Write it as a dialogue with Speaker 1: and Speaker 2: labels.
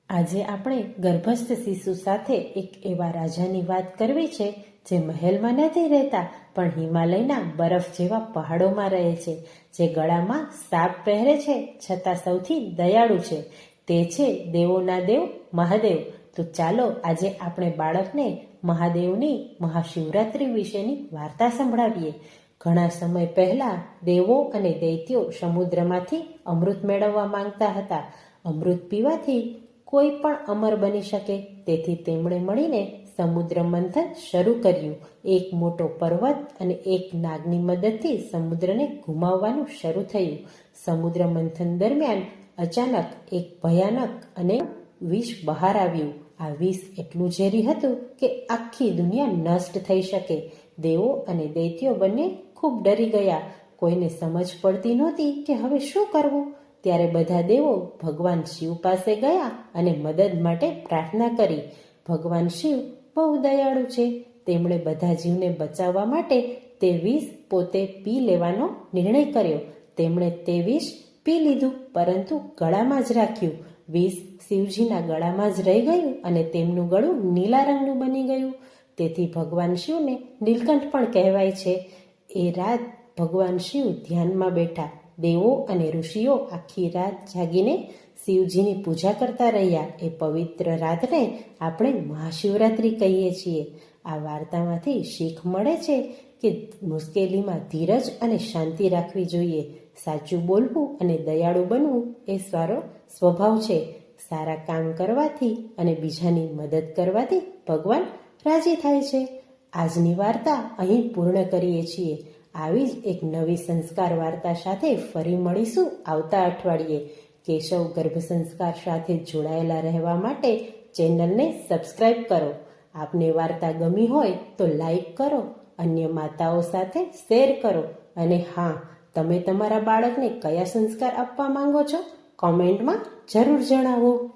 Speaker 1: આજે આપણે ગર્ભસ્થ શિશુ સાથે એક એવા રાજાની વાત કરવી છે જે મહેલમાં નથી રહેતા પણ હિમાલયના બરફ જેવા પહાડોમાં રહે છે, જે ગળામાં સાપ પહેરે છે છતાં સૌથી દયાળુ છે. તે છે દેવોના દેવ મહાદેવ. તો ચાલો આજે આપણે બાળકને મહાદેવની મહાશિવરાત્રિ વિશેની વાર્તા સંભળાવીએ. ઘણા સમય પહેલા દેવો અને દૈત્યો સમુદ્રમાંથી અમૃત મેળવવા માંગતા હતા. અમૃત પીવાથી કોઈ પણ અમર બની શકે, તેથી તેમણે મળીને સમુદ્ર મંથન શરૂ કર્યું. એક મોટો પર્વત અને એક નાગની મદદથી સમુદ્રને ઘુમાવવાનું શરૂ થયું. સમુદ્ર મંથન દરમિયાન અચાનક એક ભયાનક અને વિષ બહાર આવ્યું. આ વિષ એટલું ઝેરી હતું કે આખી દુનિયા નષ્ટ થઈ શકે. દેવો અને દૈત્યો બંને ખૂબ ડરી ગયા. કોઈને સમજ પડતી નહોતી કે હવે શું કરવું. ત્યારે બધા દેવો ભગવાન શિવ પાસે ગયા અને મદદ માટે પ્રાર્થના કરી. ભગવાન શિવ બહુ દયાળુ છે. તેમણે બધા જીવને બચાવવા માટે તે વિષ પોતે પી લેવાનો નિર્ણય કર્યો. તેમણે તે વિષ પી લીધું, પરંતુ ગળામાં જ રાખ્યું. વિષ શિવજીના ગળામાં જ રહી ગયું અને તેમનું ગળું નીલા રંગનું બની ગયું. તેથી ભગવાન શિવને નીલકંઠ પણ કહેવાય છે. એ રાત ભગવાન શિવ ધ્યાનમાં બેઠા. દેવો અને ઋષિઓ આખી રાત જાગીને શિવજીની પૂજા કરતા રહ્યા. એ પવિત્ર રાતને આપણે મહાશિવરાત્રિ કહીએ છીએ. આ વાર્તામાંથી શીખ મળે છે કે મુશ્કેલીમાં ધીરજ અને શાંતિ રાખવી જોઈએ. સાચું બોલવું અને દયાળુ બનવું એ સારો સ્વભાવ છે. સારા કામ કરવાથી અને બીજાની મદદ કરવાથી ભગવાન રાજી થાય છે. આજની વાર્તા અહીં પૂર્ણ કરીએ છીએ. આવી જ એક નવી સંસ્કાર વાર્તા સાથે ફરી મળીશું આવતા અઠવાડિયે. કેશવ ગર્ભ સંસ્કાર સાથે જોડાયેલા રહેવા માટે ચેનલને સબસ્ક્રાઇબ કરો. આપને વાર્તા ગમી હોય તો લાઈક કરો, અન્ય માતાઓ સાથે શેર કરો. અને હા, તમે તમારા બાળકને કયા સંસ્કાર આપવા માંગો છો, કોમેન્ટમાં જરૂર જણાવો.